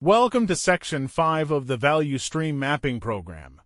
Welcome to Section 5 of the Value Stream Mapping Program.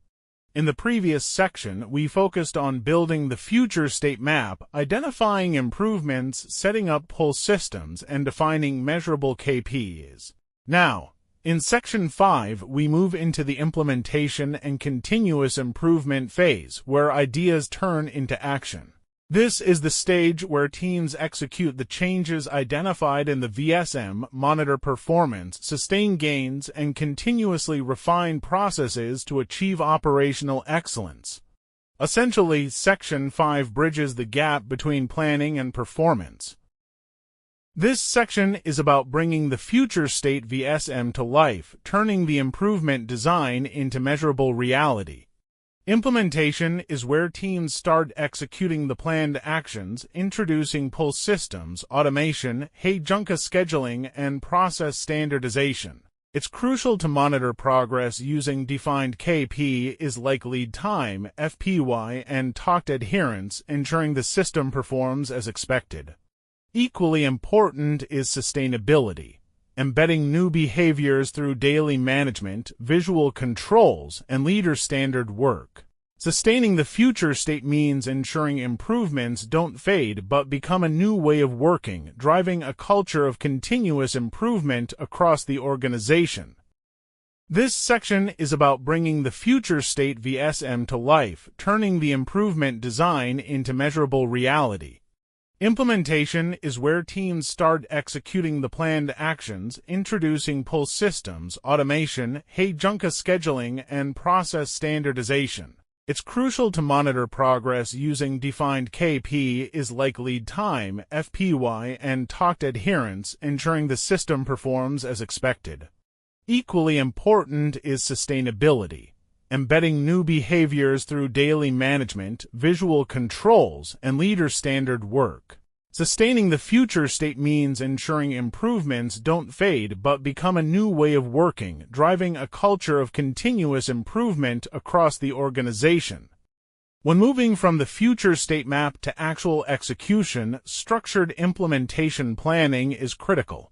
In the previous section, we focused on building the future state map, identifying improvements, setting up pull systems, and defining measurable KPIs. Now, in Section 5, we move into the implementation and continuous improvement phase, where ideas turn into action. This is the stage where teams execute the changes identified in the VSM, monitor performance, sustain gains, and continuously refine processes to achieve operational excellence. Essentially, Section 5 bridges the gap between planning and performance. This section is about bringing the future state VSM to life, turning the improvement design into measurable reality. Implementation is where teams start executing the planned actions, introducing pull systems, automation, Heijunka scheduling, and process standardization. It's crucial to monitor progress using defined KPIs like lead time, FPY, and talked adherence, ensuring the system performs as expected. Equally important is sustainability. Embedding new behaviors through daily management, visual controls, and leader standard work. Sustaining the future state means ensuring improvements don't fade but become a new way of working, driving a culture of continuous improvement across the organization. This section is about bringing the future state VSM to life, turning the improvement design into measurable reality. Implementation is where teams start executing the planned actions, introducing pull systems, automation, Heijunka scheduling, and process standardization. It's crucial to monitor progress using defined KPIs like lead time, FPY, and talked adherence, ensuring the system performs as expected. Equally important is sustainability. Embedding new behaviors through daily management, visual controls, and leader standard work. Sustaining the future state means ensuring improvements don't fade but become a new way of working, driving a culture of continuous improvement across the organization. When moving from the future state map to actual execution, structured implementation planning is critical.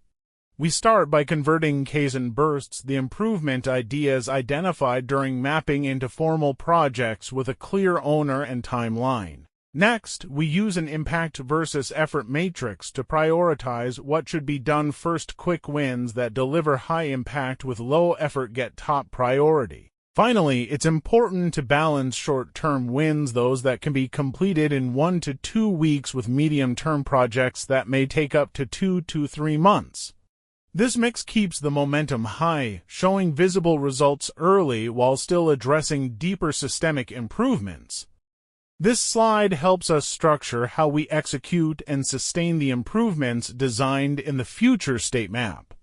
We start by converting Kaizen bursts, the improvement ideas identified during mapping, into formal projects with a clear owner and timeline. Next, we use an impact versus effort matrix to prioritize what should be done first. Quick wins that deliver high impact with low effort get top priority. Finally, it's important to balance short-term wins, those that can be completed in 1 to 2 weeks, with medium-term projects that may take up to 2 to 3 months. This mix keeps the momentum high, showing visible results early while still addressing deeper systemic improvements. This slide helps us structure how we execute and sustain the improvements designed in the future state map.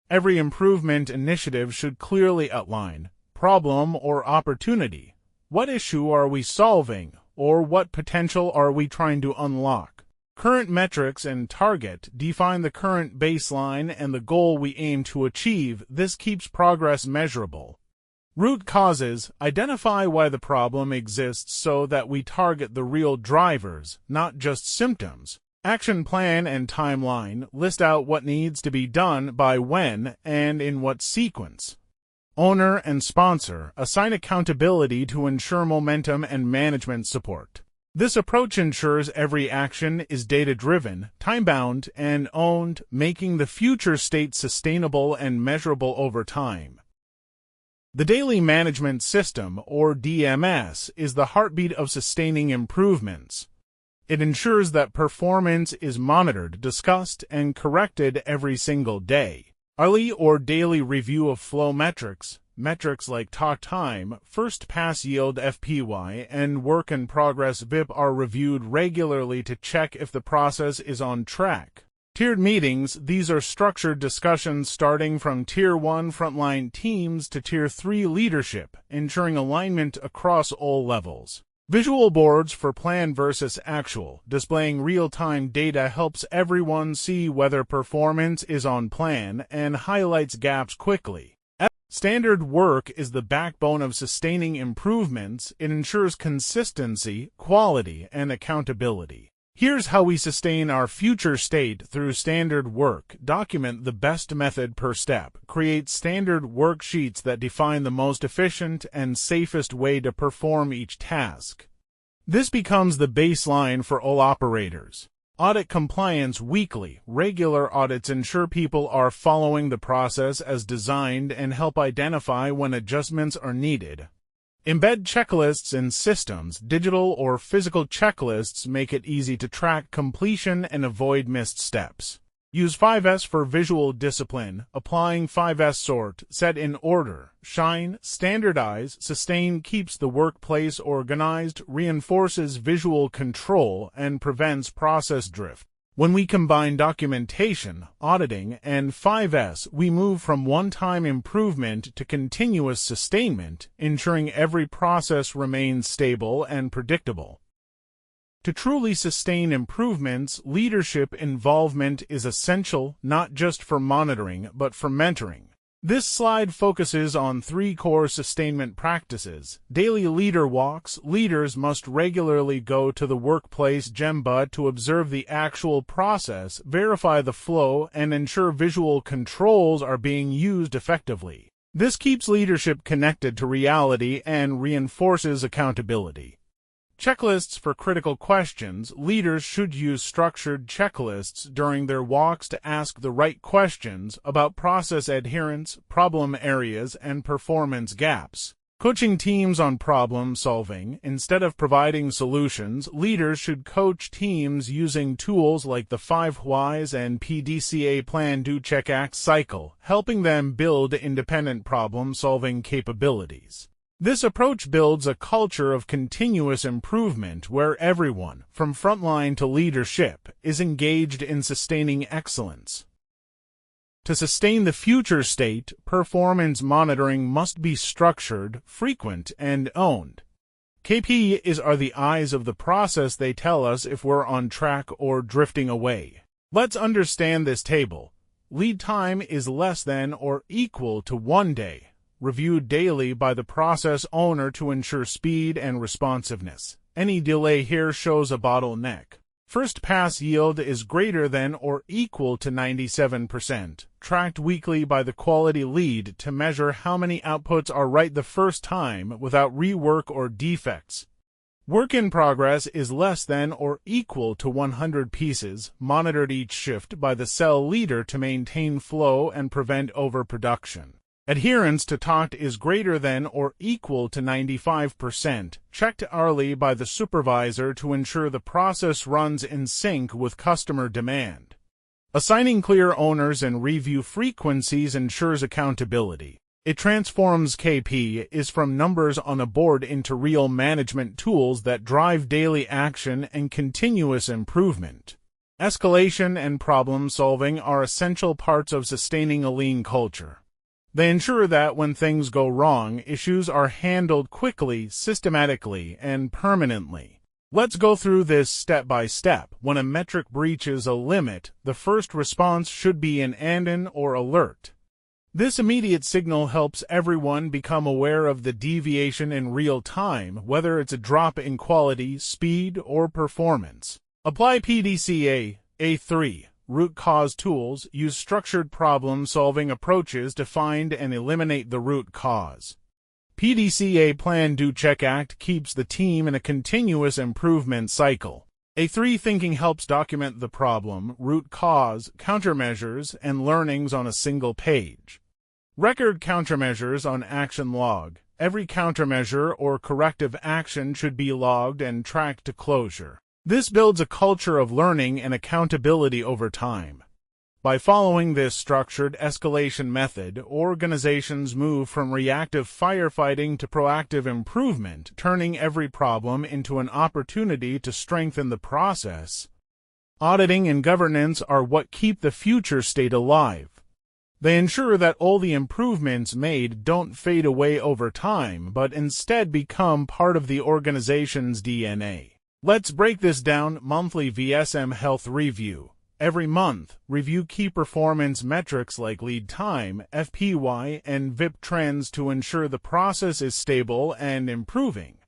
Every improvement initiative should clearly outline problem or opportunity. What issue are we solving, or what potential are we trying to unlock? Current metrics and target define the current baseline and the goal we aim to achieve. This keeps progress measurable. Root causes identify why the problem exists so that we target the real drivers, not just symptoms. Action plan and timeline list out what needs to be done by when and in what sequence. Owner and sponsor assign accountability to ensure momentum and management support. This approach ensures every action is data-driven, time-bound, and owned, making the future state sustainable and measurable over time. The Daily Management System, or DMS, is the heartbeat of sustaining improvements. It ensures that performance is monitored, discussed, and corrected every single day. Hourly or daily review of flow metrics like talk time, first pass yield FPY, and work in progress VIP are reviewed regularly to check if the process is on track. Tiered meetings, these are structured discussions starting from Tier 1 frontline teams to Tier 3 leadership, ensuring alignment across all levels. Visual boards for plan versus actual, displaying real-time data helps everyone see whether performance is on plan and highlights gaps quickly. Standard work is the backbone of sustaining improvements. It ensures consistency, quality, and accountability. Here's how we sustain our future state through standard work. Document the best method per step. Create standard worksheets that define the most efficient and safest way to perform each task. This becomes the baseline for all operators. Audit compliance weekly. Regular audits ensure people are following the process as designed and help identify when adjustments are needed. Embed checklists in systems. Digital or physical checklists make it easy to track completion and avoid missed steps. Use 5S for visual discipline. Applying 5S sort, set in order, shine, standardize, sustain keeps the workplace organized, reinforces visual control, and prevents process drift. When we combine documentation, auditing, and 5S, we move from one-time improvement to continuous sustainment, ensuring every process remains stable and predictable. To truly sustain improvements, leadership involvement is essential not just for monitoring, but for mentoring. This slide focuses on 3 core sustainment practices. Daily leader walks. Leaders must regularly go to the workplace Gemba to observe the actual process, verify the flow, and ensure visual controls are being used effectively. This keeps leadership connected to reality and reinforces accountability. Checklists for critical questions. Leaders should use structured checklists during their walks to ask the right questions about process adherence, problem areas, and performance gaps. Coaching teams on problem solving. Instead of providing solutions, leaders should coach teams using tools like the 5 Whys and PDCA Plan, Do, Check, Act cycle, helping them build independent problem-solving capabilities. This approach builds a culture of continuous improvement where everyone, from frontline to leadership, is engaged in sustaining excellence. To sustain the future state, performance monitoring must be structured, frequent, and owned. KPIs are the eyes of the process. They tell us if we're on track or drifting away. Let's understand this table. Lead time is less than or equal to 1 day. Reviewed daily by the process owner to ensure speed and responsiveness. Any delay here shows a bottleneck. First pass yield is greater than or equal to 97%. Tracked weekly by the quality lead to measure how many outputs are right the first time without rework or defects. Work in progress is less than or equal to 100 pieces, monitored each shift by the cell leader to maintain flow and prevent overproduction. Adherence to TOCT is greater than or equal to 95%, checked hourly by the supervisor to ensure the process runs in sync with customer demand. Assigning clear owners and review frequencies ensures accountability. It transforms KPIs from numbers on a board into real management tools that drive daily action and continuous improvement. Escalation and problem solving are essential parts of sustaining a lean culture. They ensure that when things go wrong, issues are handled quickly, systematically, and permanently. Let's go through this step by step. When a metric breaches a limit, the first response should be an ANDON or alert. This immediate signal helps everyone become aware of the deviation in real time, whether it's a drop in quality, speed, or performance. Apply PDCA. A3. Root cause tools use structured problem-solving approaches to find and eliminate the root cause. PDCA Plan, Do, Check, Act keeps the team in a continuous improvement cycle. A3 thinking helps document the problem, root cause, countermeasures, and learnings on a single page. Record countermeasures on action log. Every countermeasure or corrective action should be logged and tracked to closure. This builds a culture of learning and accountability over time. By following this structured escalation method, organizations move from reactive firefighting to proactive improvement, turning every problem into an opportunity to strengthen the process. Auditing and governance are what keep the future state alive. They ensure that all the improvements made don't fade away over time, but instead become part of the organization's DNA. Let's break this down. Monthly VSM Health Review. Every month, review key performance metrics like lead time, FPY, and VIP trends to ensure the process is stable and improving.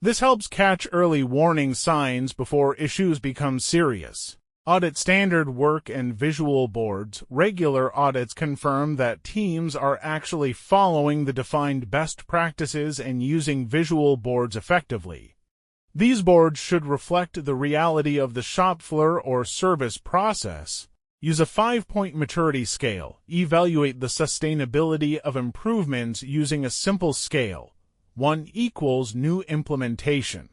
This helps catch early warning signs before issues become serious. Audit standard work and visual boards. Regular audits confirm that teams are actually following the defined best practices and using visual boards effectively. These boards should reflect the reality of the shop floor or service process. Use a 5-point maturity scale. Evaluate the sustainability of improvements using a simple scale. 1 equals new implementation.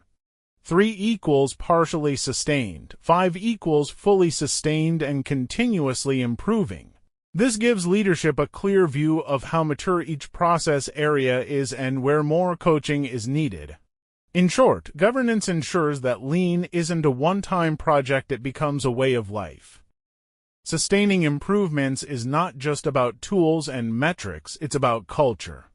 3 equals partially sustained. 5 equals fully sustained and continuously improving. This gives leadership a clear view of how mature each process area is and where more coaching is needed. In short, governance ensures that Lean isn't a one-time project, it becomes a way of life. Sustaining improvements is not just about tools and metrics, it's about culture.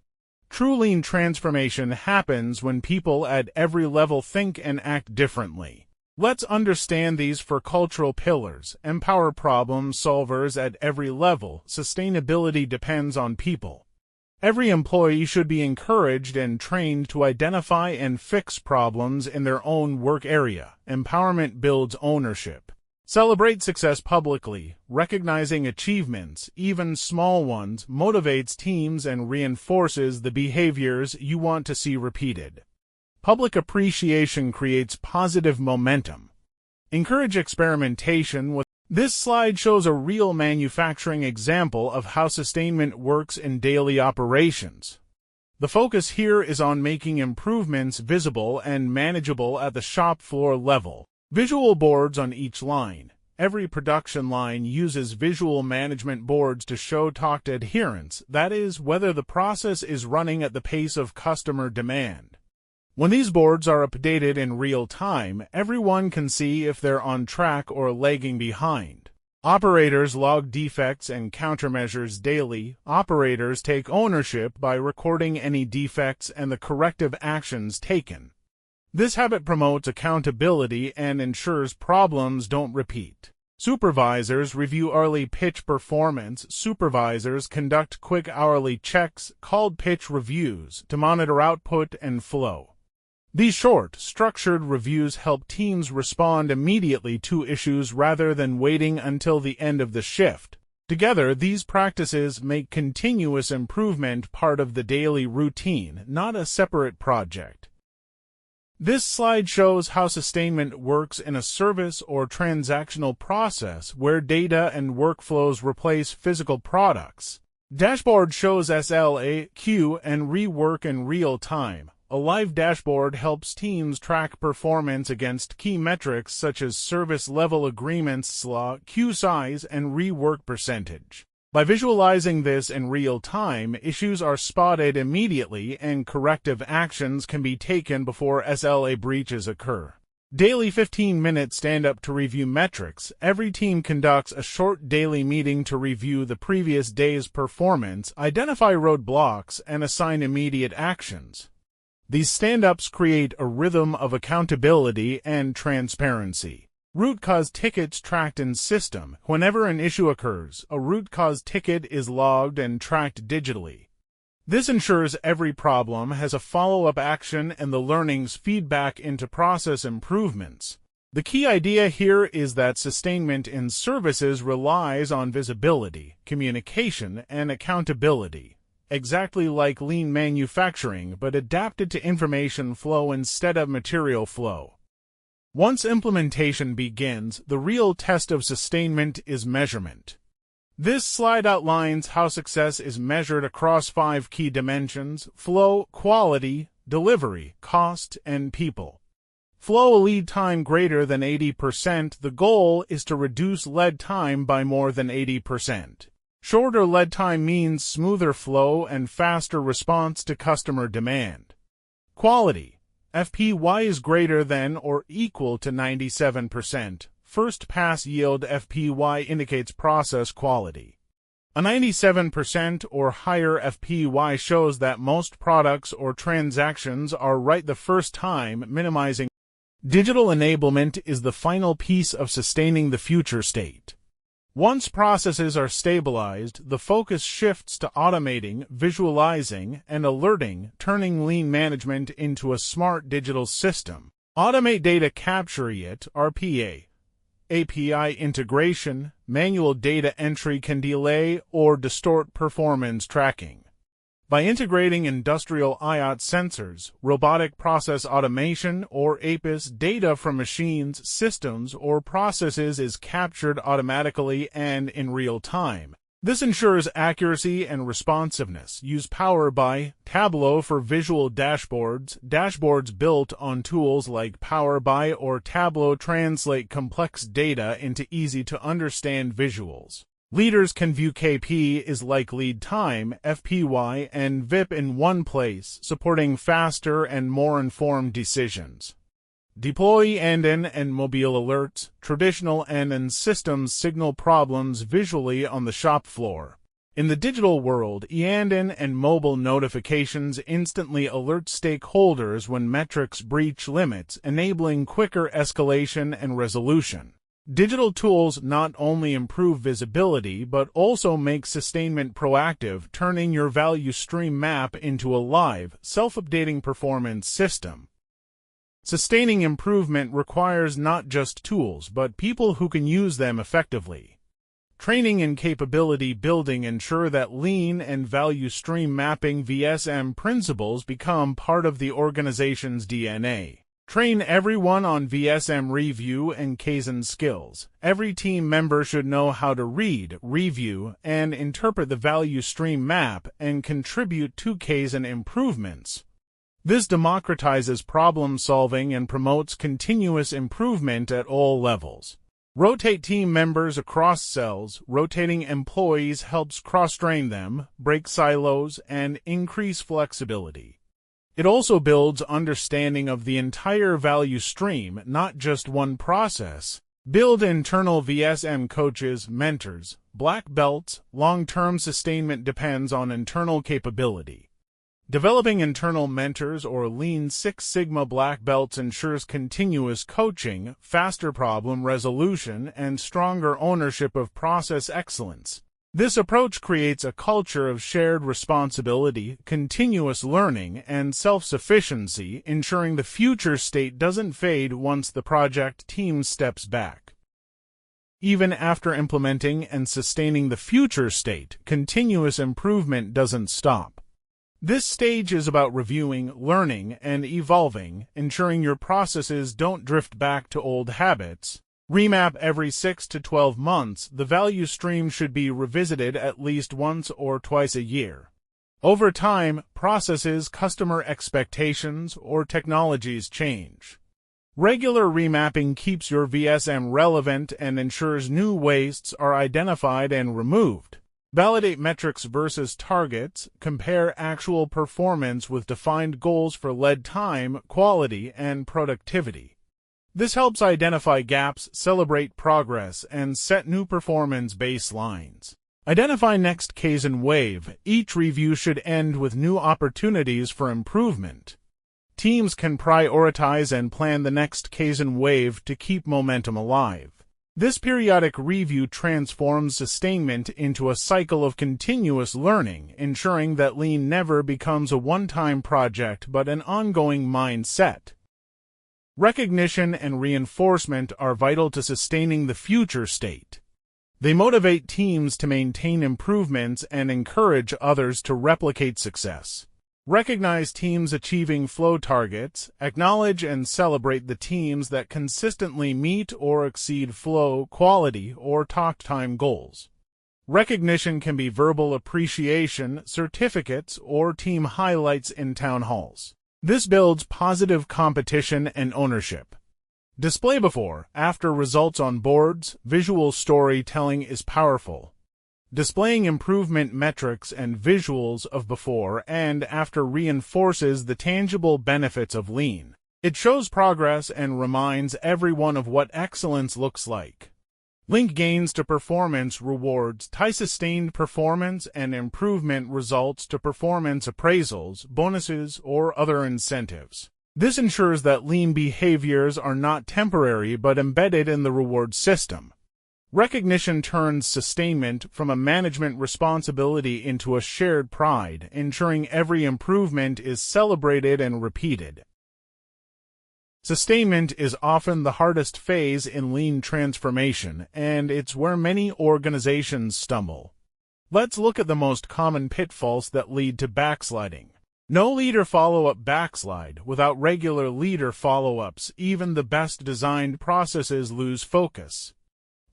True Lean transformation happens when people at every level think and act differently. Let's understand these 4 cultural pillars. Empower problem solvers at every level. Sustainability depends on people. Every employee should be encouraged and trained to identify and fix problems in their own work area. Empowerment builds ownership. Celebrate success publicly. Recognizing achievements, even small ones, motivates teams and reinforces the behaviors you want to see repeated. Public appreciation creates positive momentum. Encourage experimentation with. This slide shows a real manufacturing example of how sustainment works in daily operations. The focus here is on making improvements visible and manageable at the shop floor level. Visual boards on each line. Every production line uses visual management boards to show talked adherence, that is, whether the process is running at the pace of customer demand. When these boards are updated in real time, everyone can see if they're on track or lagging behind. Operators log defects and countermeasures daily. Operators take ownership by recording any defects and the corrective actions taken. This habit promotes accountability and ensures problems don't repeat. Supervisors review early pitch performance. Supervisors conduct quick hourly checks, called pitch reviews, to monitor output and flow. These short, structured reviews help teams respond immediately to issues rather than waiting until the end of the shift. Together, these practices make continuous improvement part of the daily routine, not a separate project. This slide shows how sustainment works in a service or transactional process where data and workflows replace physical products. Dashboard shows SLA, queue, and rework in real time. A live dashboard helps teams track performance against key metrics such as service level agreements, SLA, queue size, and rework percentage. By visualizing this in real time, issues are spotted immediately and corrective actions can be taken before SLA breaches occur. Daily 15-minute stand-up to review metrics. Every team conducts a short daily meeting to review the previous day's performance, identify roadblocks, and assign immediate actions. These stand-ups create a rhythm of accountability and transparency. Root cause tickets tracked in system. Whenever an issue occurs, a root cause ticket is logged and tracked digitally. This ensures every problem has a follow-up action and the learnings feed back into process improvements. The key idea here is that sustainment in services relies on visibility, communication, and accountability, exactly like lean manufacturing, but adapted to information flow instead of material flow. Once implementation begins, the real test of sustainment is measurement. This slide outlines how success is measured across 5 key dimensions: flow, quality, delivery, cost, and people. Flow lead time greater than 80%. The goal is to reduce lead time by more than 80%. Shorter lead time means smoother flow and faster response to customer demand. Quality. FPY is greater than or equal to 97%. First pass yield FPY indicates process quality. A 97% or higher FPY shows that most products or transactions are right the first time, minimizing. Digital enablement is the final piece of sustaining the future state. Once processes are stabilized, the focus shifts to automating, visualizing, and alerting, turning lean management into a smart digital system. Automate data capture RPA. API integration, manual data entry can delay or distort performance tracking. By integrating industrial IoT sensors, robotic process automation, or APIS, data from machines, systems, or processes is captured automatically and in real time. This ensures accuracy and responsiveness. Use Power BI, Tableau for visual dashboards. Dashboards built on tools like Power BI or Tableau translate complex data into easy-to-understand visuals. Leaders can view KP is like lead time, FPY, and VIP in one place, supporting faster and more informed decisions. Deploy Andean and mobile alerts. Traditional Andean systems signal problems visually on the shop floor. In the digital world, Andean and mobile notifications instantly alert stakeholders when metrics breach limits, enabling quicker escalation and resolution. Digital tools not only improve visibility but also make sustainment proactive, turning your value stream map into a live, self-updating performance system. Sustaining improvement requires not just tools but people who can use them effectively. Training and capability building ensure that lean and value stream mapping VSM principles become part of the organization's DNA. Train everyone on VSM review and Kaizen skills. Every team member should know how to read, review, and interpret the value stream map and contribute to Kaizen improvements. This democratizes problem solving and promotes continuous improvement at all levels. Rotate team members across cells. Rotating employees helps cross-train them, break silos, and increase flexibility. It also builds understanding of the entire value stream, not just one process. Build internal VSM coaches, mentors, black belts. Long-term sustainment depends on internal capability. Developing internal mentors or Lean Six Sigma black belts ensures continuous coaching, faster problem resolution, and stronger ownership of process excellence. This approach creates a culture of shared responsibility, continuous learning, and self-sufficiency, ensuring the future state doesn't fade once the project team steps back. Even after implementing and sustaining the future state, continuous improvement doesn't stop. This stage is about reviewing, learning, and evolving, ensuring your processes don't drift back to old habits. Remap every 6 to 12 months. The value stream should be revisited at least once or twice a year. Over time, processes, customer expectations, or technologies change. Regular remapping keeps your VSM relevant and ensures new wastes are identified and removed. Validate metrics versus targets. Compare actual performance with defined goals for lead time, quality, and productivity. This helps identify gaps, celebrate progress, and set new performance baselines. Identify next Kaizen wave. Each review should end with new opportunities for improvement. Teams can prioritize and plan the next Kaizen wave to keep momentum alive. This periodic review transforms sustainment into a cycle of continuous learning, ensuring that Lean never becomes a one-time project but an ongoing mindset. Recognition and reinforcement are vital to sustaining the future state. They motivate teams to maintain improvements and encourage others to replicate success. Recognize teams achieving flow targets. Acknowledge and celebrate the teams that consistently meet or exceed flow, quality, or talk time goals. Recognition can be verbal appreciation, certificates, or team highlights in town halls. This builds positive competition and ownership. Display before, after results on boards. Visual storytelling is powerful. Displaying improvement metrics and visuals of before and after reinforces the tangible benefits of Lean. It shows progress and reminds everyone of what excellence looks like. Link gains to performance rewards. Tie sustained performance and improvement results to performance appraisals, bonuses, or other incentives. This ensures that Lean behaviors are not temporary but embedded in the reward system. Recognition turns sustainment from a management responsibility into a shared pride, ensuring every improvement is celebrated and repeated. Sustainment is often the hardest phase in lean transformation, and it's where many organizations stumble. Let's look at the most common pitfalls that lead to backsliding. No leader follow-up backslide. Without regular leader follow-ups, even the best designed processes lose focus.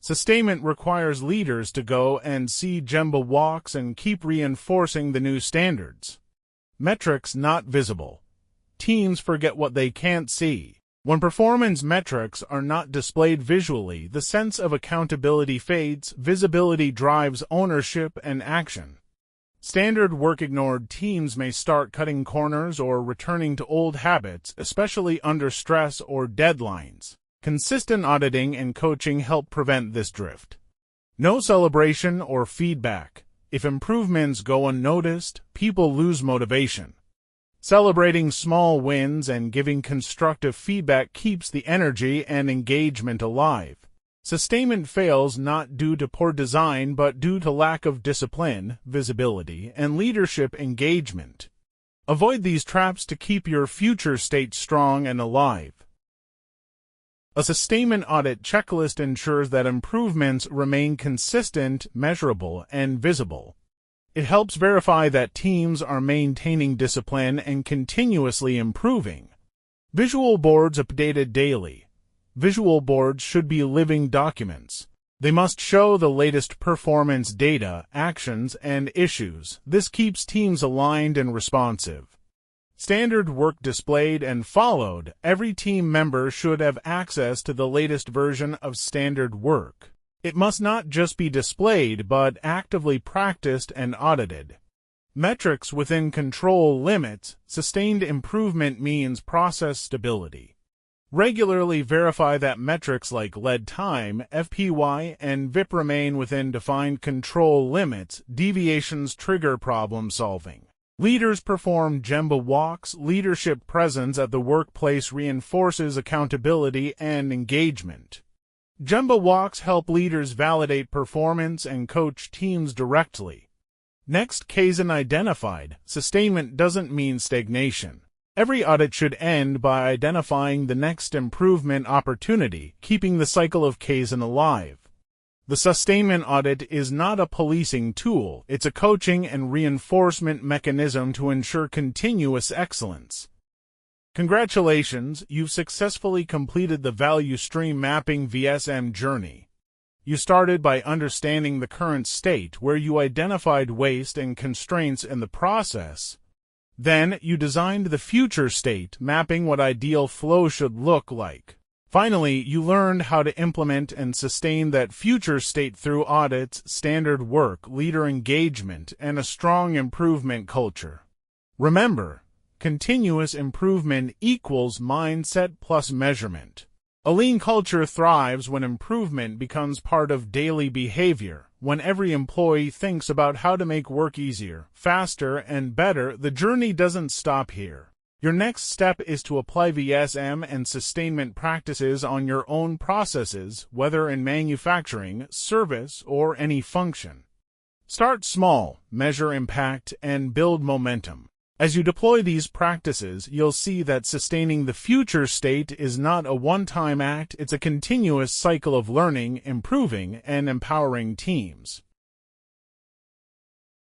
Sustainment requires leaders to go and see Gemba walks and keep reinforcing the new standards. Metrics not visible. Teams forget what they can't see. When performance metrics are not displayed visually, the sense of accountability fades. Visibility drives ownership and action. Standard work ignored, teams may start cutting corners or returning to old habits, especially under stress or deadlines. Consistent auditing and coaching help prevent this drift. No celebration or feedback. If improvements go unnoticed, people lose motivation. Celebrating small wins and giving constructive feedback keeps the energy and engagement alive. Sustainment fails not due to poor design but due to lack of discipline, visibility, and leadership engagement. Avoid these traps to keep your future state strong and alive. A sustainment audit checklist ensures that improvements remain consistent, measurable, and visible. It helps verify that teams are maintaining discipline and continuously improving. Visual boards updated daily. Visual boards should be living documents. They must show the latest performance data, actions, and issues. This keeps teams aligned and responsive. Standard work displayed and followed. Every team member should have access to the latest version of standard work. It must not just be displayed, but actively practiced and audited. Metrics within control limits. Sustained improvement means process stability. Regularly verify that metrics like lead time, FPY, and VIP remain within defined control limits. Deviations trigger problem solving. Leaders perform Gemba walks. Leadership presence at the workplace reinforces accountability and engagement. Gemba walks help leaders validate performance and coach teams directly. Next, Kaizen identified. Sustainment doesn't mean stagnation. Every audit should end by identifying the next improvement opportunity, keeping the cycle of Kaizen alive. The sustainment audit is not a policing tool, it's a coaching and reinforcement mechanism to ensure continuous excellence. Congratulations, you've successfully completed the Value Stream Mapping VSM journey. You started by understanding the current state, where you identified waste and constraints in the process. Then, you designed the future state, mapping what ideal flow should look like. Finally, you learned how to implement and sustain that future state through audits, standard work, leader engagement, and a strong improvement culture. Remember, continuous improvement equals mindset plus measurement. A lean culture thrives when improvement becomes part of daily behavior. When every employee thinks about how to make work easier, faster, and better, the journey doesn't stop here. Your next step is to apply VSM and sustainment practices on your own processes, whether in manufacturing, service, or any function. Start small, measure impact, and build momentum. As you deploy these practices, you'll see that sustaining the future state is not a one-time act, it's a continuous cycle of learning, improving, and empowering teams.